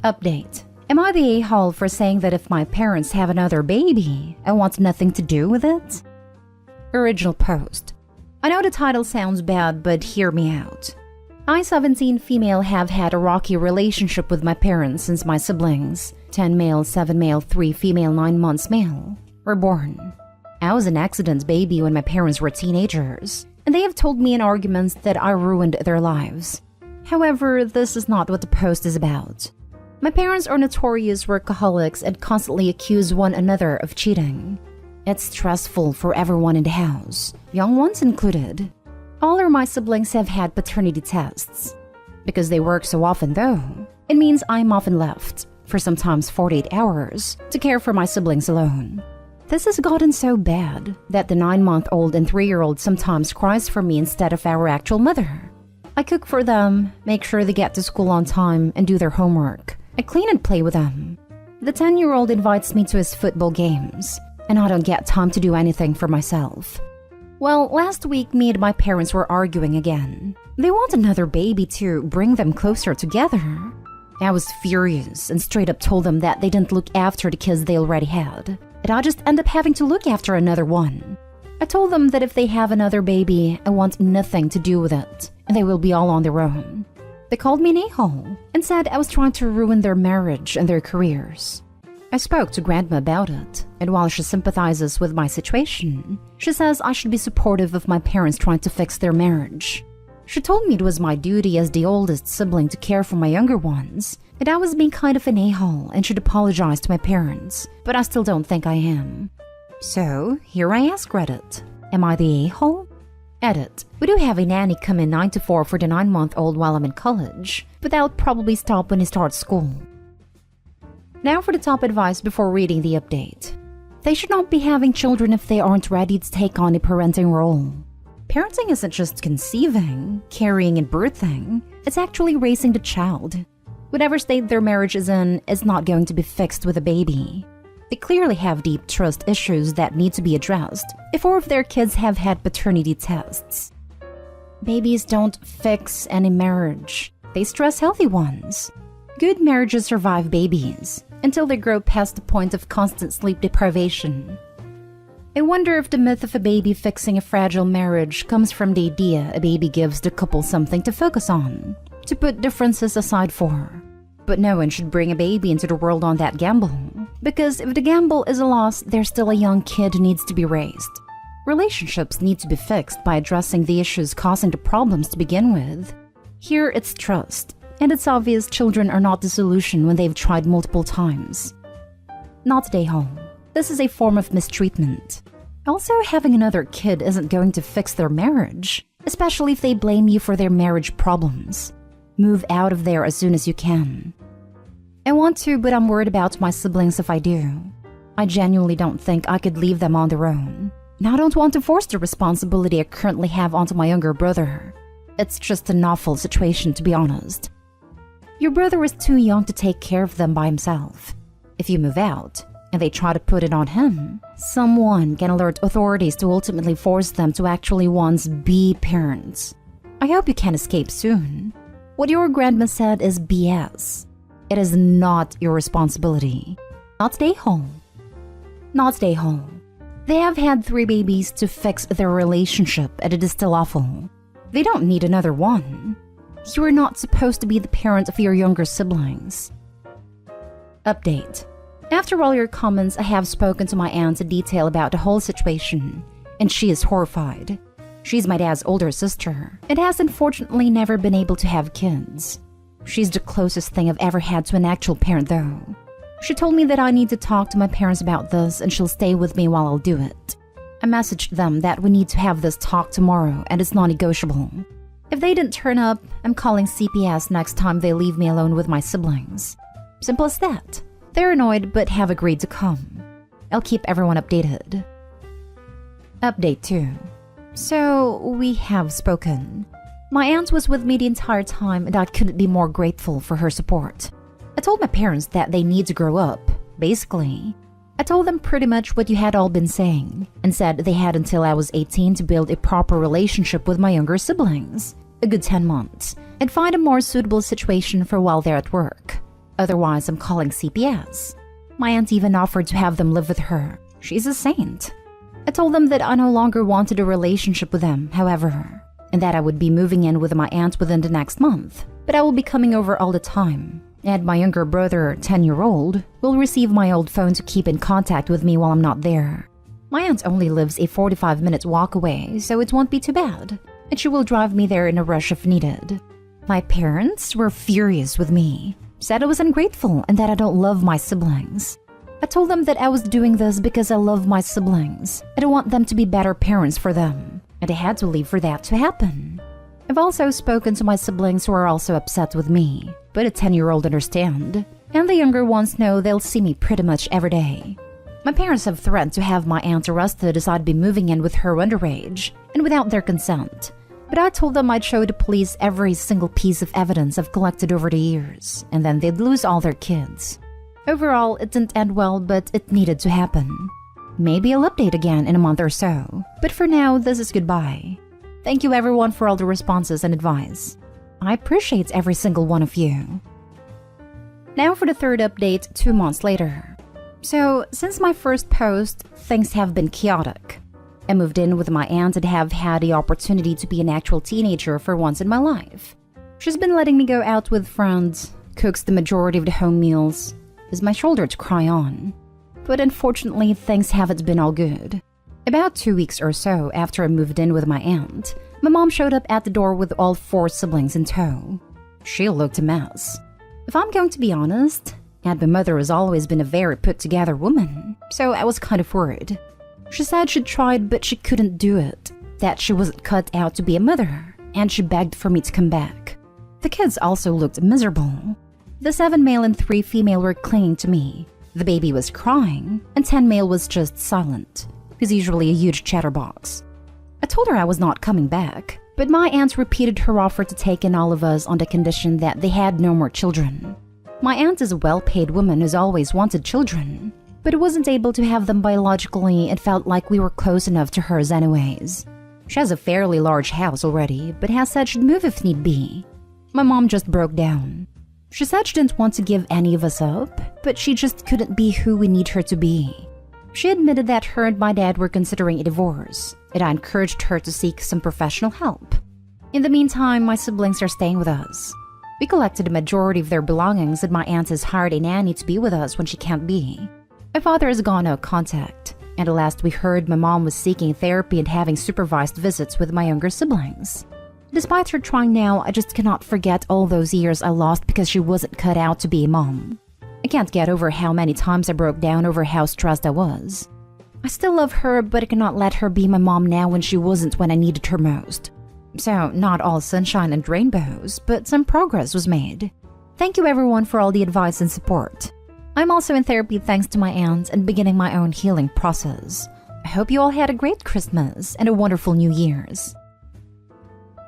Update. Am I the a-hole for saying that if my parents have another baby, I want nothing to do with it? Original post. I know the title sounds bad, but hear me out. I, 17 female, have had a rocky relationship with my parents since my siblings, 10 male, 7 male, 3 female, 9 months male, were born. I was an accident baby when my parents were teenagers, and they have told me in arguments that I ruined their lives. However, this is not what the post is about. My parents are notorious workaholics and constantly accuse one another of cheating. It's stressful for everyone in the house, young ones included. All of my siblings have had paternity tests. Because they work so often though, it means I'm often left, for sometimes 48 hours, to care for my siblings alone. This has gotten so bad that the 9-month-old and 3-year-old sometimes cries for me instead of our actual mother. I cook for them, make sure they get to school on time and do their homework. I clean and play with them. The 10-year-old invites me to his football games, and I don't get time to do anything for myself. Well, last week me and my parents were arguing again. They want another baby to bring them closer together. I was furious and straight up told them that they didn't look after the kids they already had, and I just end up having to look after another one. I told them that if they have another baby, I want nothing to do with it, and they will be all on their own. They called me an a-hole and said I was trying to ruin their marriage and their careers. I spoke to Grandma about it, and while she sympathizes with my situation, she says I should be supportive of my parents trying to fix their marriage. She told me it was my duty as the oldest sibling to care for my younger ones, and I was being kind of an a-hole and should apologize to my parents, but I still don't think I am. So, here I ask Reddit, am I the a-hole? Edit. We do have a nanny come in 9 to 4 for the 9-month-old while I'm in college, but that would probably stop when he starts school. Now for the top advice before reading the update. They should not be having children if they aren't ready to take on a parenting role. Parenting isn't just conceiving, carrying, and birthing, it's actually raising the child. Whatever state their marriage is in is not going to be fixed with a baby. They clearly have deep trust issues that need to be addressed if all of their kids have had paternity tests. Babies don't fix any marriage. They stress healthy ones. Good marriages survive babies until they grow past the point of constant sleep deprivation. I wonder if the myth of a baby fixing a fragile marriage comes from the idea a baby gives the couple something to focus on, to put differences aside for. But no one should bring a baby into the world on that gamble, because if the gamble is a loss, there's still a young kid who needs to be raised. Relationships need to be fixed by addressing the issues causing the problems to begin with. Here it's trust, and it's obvious children are not the solution when they've tried multiple times. Not stay home. This is a form of mistreatment. Also, having another kid isn't going to fix their marriage, especially if they blame you for their marriage problems. Move out of there as soon as you can. I want to, but I'm worried about my siblings if I do. I genuinely don't think I could leave them on their own. And I don't want to force the responsibility I currently have onto my younger brother. It's just an awful situation, to be honest. Your brother is too young to take care of them by himself. If you move out, and they try to put it on him, someone can alert authorities to ultimately force them to actually once be parents. I hope you can escape soon. What your grandma said is BS. It is not your responsibility. Not stay home. Not stay home. They have had 3 babies to fix their relationship, and it is still awful. They don't need another one. You are not supposed to be the parent of your younger siblings. Update. After all your comments, I have spoken to my aunt in detail about the whole situation, and she is horrified. She's my dad's older sister, and has unfortunately never been able to have kids. She's the closest thing I've ever had to an actual parent though. She told me that I need to talk to my parents about this and she'll stay with me while I'll do it. I messaged them that we need to have this talk tomorrow and it's non-negotiable. If they didn't turn up, I'm calling CPS next time they leave me alone with my siblings. Simple as that. They're annoyed but have agreed to come. I'll keep everyone updated. Update 2. So, we have spoken. My aunt was with me the entire time and I couldn't be more grateful for her support. I told my parents that they need to grow up, basically. I told them pretty much what you had all been saying, and said they had until I was 18 to build a proper relationship with my younger siblings, a good 10 months, and find a more suitable situation for while they're at work. Otherwise, I'm calling CPS. My aunt even offered to have them live with her. She's a saint. I told them that I no longer wanted a relationship with them, however, and that I would be moving in with my aunt within the next month, but I will be coming over all the time. And my younger brother, 10-year-old, will receive my old phone to keep in contact with me while I'm not there. My aunt only lives a 45-minute walk away, so it won't be too bad, and she will drive me there in a rush if needed. My parents were furious with me, said I was ungrateful and that I don't love my siblings. I told them that I was doing this because I love my siblings. I don't want them to be better parents for them, and I had to leave for that to happen. I've also spoken to my siblings who are also upset with me, but a 10-year-old understand, and the younger ones know they'll see me pretty much every day. My parents have threatened to have my aunt arrested as I'd be moving in with her underage, and without their consent. But I told them I'd show the police every single piece of evidence I've collected over the years, and then they'd lose all their kids. Overall, it didn't end well, but it needed to happen. Maybe I'll update again in a month or so, but for now, this is goodbye. Thank you everyone for all the responses and advice. I appreciate every single one of you. Now for the third update 2 months later. So, since my first post, things have been chaotic. I moved in with my aunt and have had the opportunity to be an actual teenager for once in my life. She's been letting me go out with friends, cooks the majority of the home meals, is my shoulder to cry on. But unfortunately, things haven't been all good. About 2 weeks or so after I moved in with my aunt, my mom showed up at the door with all 4 siblings in tow. She looked a mess. If I'm going to be honest, and my mother has always been a very put-together woman, so I was kind of worried. She said she'd tried but she couldn't do it, that she wasn't cut out to be a mother, and she begged for me to come back. The kids also looked miserable. The 7 male and 3 female were clinging to me. The baby was crying, and 10 male was just silent. He's usually a huge chatterbox. I told her I was not coming back, but my aunt repeated her offer to take in all of us on the condition that they had no more children. My aunt is a well-paid woman who's always wanted children, but wasn't able to have them biologically and felt like we were close enough to hers anyways. She has a fairly large house already, but has said she'd move if need be. My mom just broke down. She said she didn't want to give any of us up, but she just couldn't be who we need her to be. She admitted that her and my dad were considering a divorce, and I encouraged her to seek some professional help. In the meantime, my siblings are staying with us. We collected a majority of their belongings, and my aunt has hired a nanny to be with us when she can't be. My father has gone no contact, and the last we heard, my mom was seeking therapy and having supervised visits with my younger siblings. Despite her trying now, I just cannot forget all those years I lost because she wasn't cut out to be a mom. I can't get over how many times I broke down over how stressed I was. I still love her, but I cannot let her be my mom now when she wasn't when I needed her most. So, not all sunshine and rainbows, but some progress was made. Thank you everyone for all the advice and support. I'm also in therapy thanks to my aunt and beginning my own healing process. I hope you all had a great Christmas and a wonderful New Year's.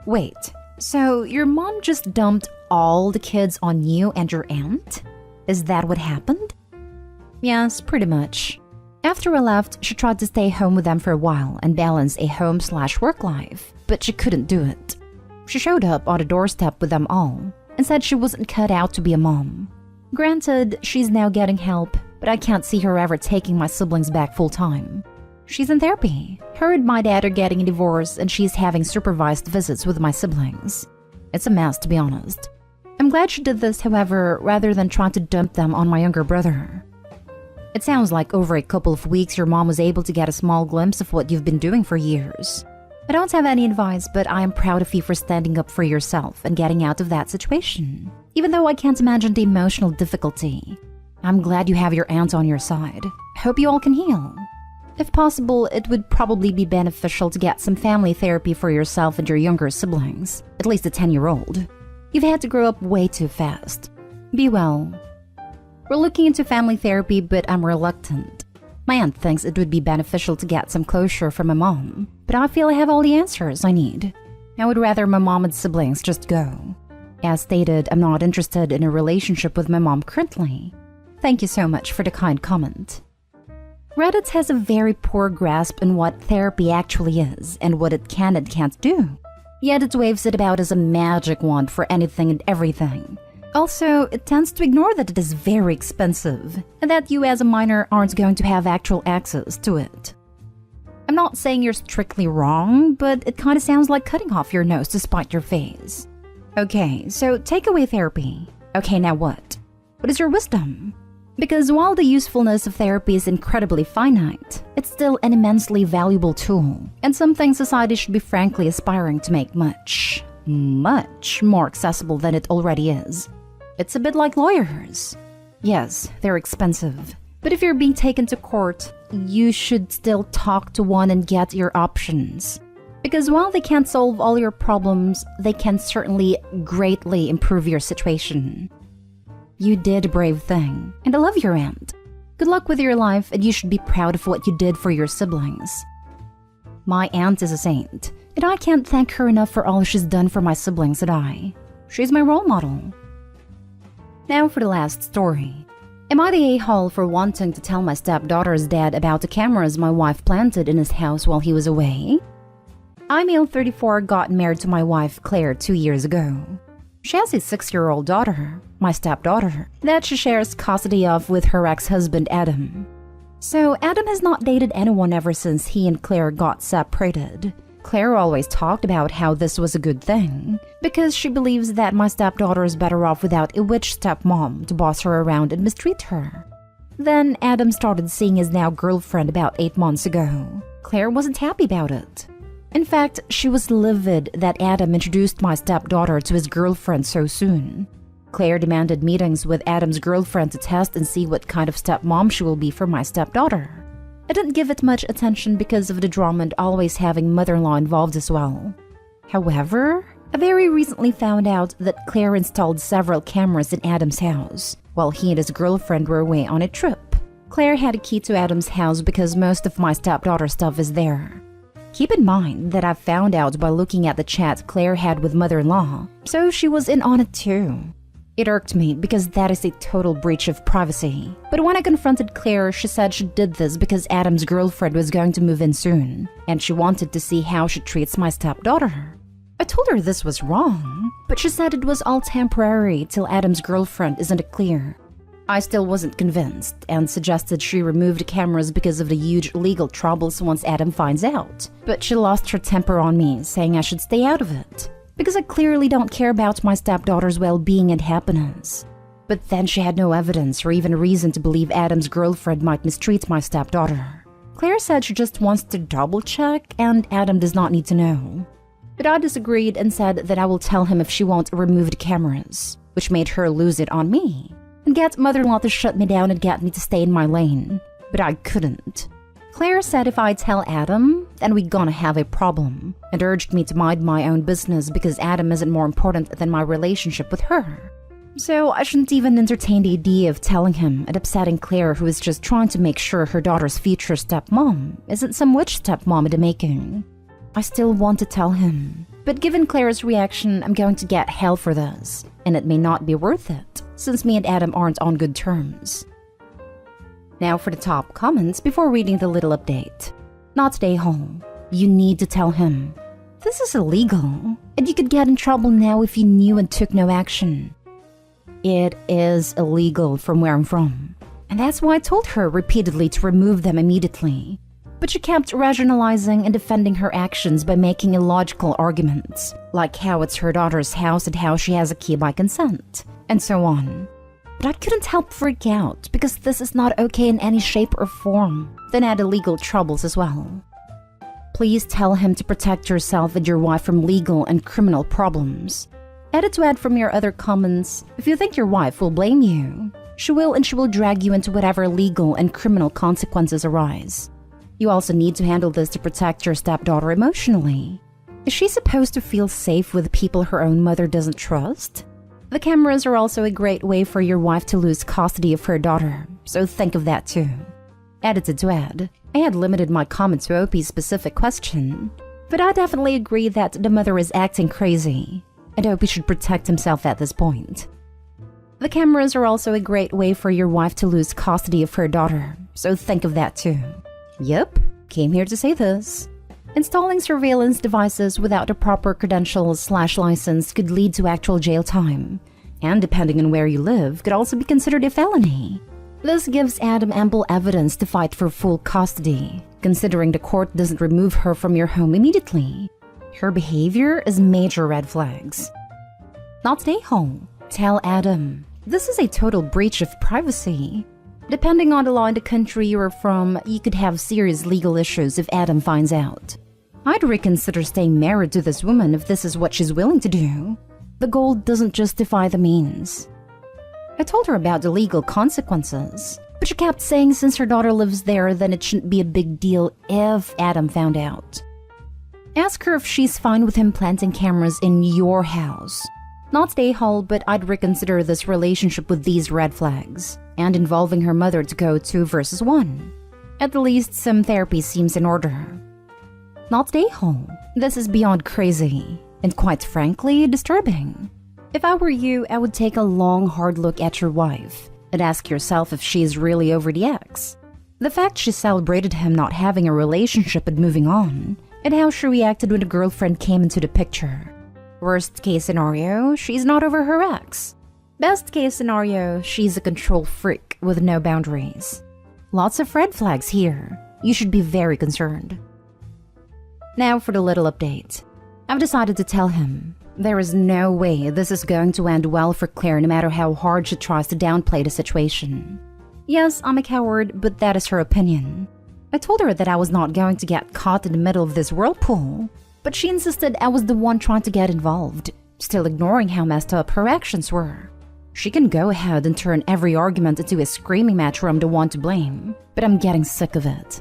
Wait, so your mom just dumped all the kids on you and your aunt? Is that what happened? Yes, pretty much. After I left, she tried to stay home with them for a while and balance a home/work life, but she couldn't do it. She showed up on the doorstep with them all and said she wasn't cut out to be a mom. Granted, she's now getting help, but I can't see her ever taking my siblings back full-time. She's in therapy. Her and my dad are getting a divorce and she's having supervised visits with my siblings. It's a mess, to be honest. I'm glad she did this, however, rather than trying to dump them on my younger brother. It sounds like over a couple of weeks your mom was able to get a small glimpse of what you've been doing for years. I don't have any advice, but I am proud of you for standing up for yourself and getting out of that situation. Even though I can't imagine the emotional difficulty. I'm glad you have your aunt on your side. I hope you all can heal. If possible, it would probably be beneficial to get some family therapy for yourself and your younger siblings, at least a 10-year-old. You've had to grow up way too fast. Be well. We're looking into family therapy, but I'm reluctant. My aunt thinks it would be beneficial to get some closure from my mom, but I feel I have all the answers I need. I would rather my mom and siblings just go. As stated, I'm not interested in a relationship with my mom currently. Thank you so much for the kind comment. Reddit has a very poor grasp on what therapy actually is and what it can and can't do. Yet it waves it about as a magic wand for anything and everything. Also, it tends to ignore that it is very expensive and that you as a minor aren't going to have actual access to it. I'm not saying you're strictly wrong, but it kind of sounds like cutting off your nose to spite your face. Okay, so takeaway therapy. Okay, now what? What is your wisdom? Because while the usefulness of therapy is incredibly finite, it's still an immensely valuable tool, and something society should be frankly aspiring to make much more accessible than it already is. It's a bit like lawyers. Yes, they're expensive. But if you're being taken to court, you should still talk to one and get your options. Because while they can't solve all your problems, they can certainly greatly improve your situation. You did a brave thing, and I love your aunt. Good luck with your life, and you should be proud of what you did for your siblings. My aunt is a saint, and I can't thank her enough for all she's done for my siblings and I. She's my role model. Now for the last story. Am I the a-hole for wanting to tell my stepdaughter's dad about the cameras my wife planted in his house while he was away? I, male 34, got married to my wife Claire 2 years ago. She has a 6-year-old daughter, my stepdaughter, that she shares custody of with her ex-husband Adam. So Adam has not dated anyone ever since he and Claire got separated. Claire always talked about how this was a good thing, because she believes that my stepdaughter is better off without a witch stepmom to boss her around and mistreat her. Then Adam started seeing his now girlfriend about 8 months ago. Claire wasn't happy about it. In fact, she was livid that Adam introduced my stepdaughter to his girlfriend so soon. Claire demanded meetings with Adam's girlfriend to test and see what kind of stepmom she will be for my stepdaughter. I didn't give it much attention because of the drama and always having mother-in-law involved as well. However, I very recently found out that Claire installed several cameras in Adam's house while he and his girlfriend were away on a trip. Claire had a key to Adam's house because most of my stepdaughter's stuff is there. Keep in mind that I found out by looking at the chat Claire had with mother-in-law, so she was in on it too. It irked me because that is a total breach of privacy. But when I confronted Claire, she said she did this because Adam's girlfriend was going to move in soon, and she wanted to see how she treats my stepdaughter. I told her this was wrong, but she said it was all temporary till Adam's girlfriend isn't clear. I still wasn't convinced and suggested she remove the cameras because of the huge legal troubles once Adam finds out. But she lost her temper on me, saying I should stay out of it, because I clearly don't care about my stepdaughter's well-being and happiness. But then she had no evidence or even reason to believe Adam's girlfriend might mistreat my stepdaughter. Claire said she just wants to double-check and Adam does not need to know. But I disagreed and said that I will tell him if she won't remove the cameras, which made her lose it on me and get mother-in-law to shut me down and get me to stay in my lane. But I couldn't. Claire said if I tell Adam, then we're gonna have a problem, and urged me to mind my own business because Adam isn't more important than my relationship with her. So I shouldn't even entertain the idea of telling him and upsetting Claire, who is just trying to make sure her daughter's future stepmom isn't some witch stepmom in the making. I still want to tell him, but given Claire's reaction, I'm going to get hell for this, and it may not be worth it, since me and Adam aren't on good terms. Now for the top comments before reading the little update. Not stay home. You need to tell him. This is illegal, and you could get in trouble now if you knew and took no action. It is illegal from where I'm from, and that's why I told her repeatedly to remove them immediately. But she kept rationalizing and defending her actions by making illogical arguments, like how it's her daughter's house and how she has a key by consent, and so on. But I couldn't help freak out because this is not okay in any shape or form, then add illegal troubles as well. Please tell him to protect yourself and your wife from legal and criminal problems. Edit to add from your other comments, if you think your wife will blame you, she will, and she will drag you into whatever legal and criminal consequences arise. You also need to handle this to protect your stepdaughter emotionally. Is she supposed to feel safe with people her own mother doesn't trust? The cameras are also a great way for your wife to lose custody of her daughter, so think of that too. Edited to add, I had limited my comment to OP's specific question, but I definitely agree that the mother is acting crazy, and OP should protect himself at this point. The cameras are also a great way for your wife to lose custody of her daughter, so think of that too. Yep, came here to say this. Installing surveillance devices without the proper credentials/license could lead to actual jail time, and depending on where you live, could also be considered a felony. This gives Adam ample evidence to fight for full custody, considering the court doesn't remove her from your home immediately. Her behavior is major red flags. Not stay home. Tell Adam. This is a total breach of privacy. Depending on the law in the country you are from, you could have serious legal issues if Adam finds out. I'd reconsider staying married to this woman if this is what she's willing to do. The goal doesn't justify the means. I told her about the legal consequences, but she kept saying since her daughter lives there, then it shouldn't be a big deal if Adam found out. Ask her if she's fine with him planting cameras in your house. Not stay whole, but I'd reconsider this relationship with these red flags, and involving her mother to go 2 versus 1. At the least, some therapy seems in order. Not stay home. This is beyond crazy, and quite frankly, disturbing. If I were you, I would take a long, hard look at your wife and ask yourself if she is really over the ex. The fact she celebrated him not having a relationship and moving on, and how she reacted when a girlfriend came into the picture. Worst case scenario, she's not over her ex. Best case scenario, she's a control freak with no boundaries. Lots of red flags here. You should be very concerned. Now for the little update. I've decided to tell him. There is no way this is going to end well for Claire no matter how hard she tries to downplay the situation. Yes, I'm a coward, but that is her opinion. I told her that I was not going to get caught in the middle of this whirlpool, but she insisted I was the one trying to get involved, still ignoring how messed up her actions were. She can go ahead and turn every argument into a screaming match where I'm the one to blame, but I'm getting sick of it.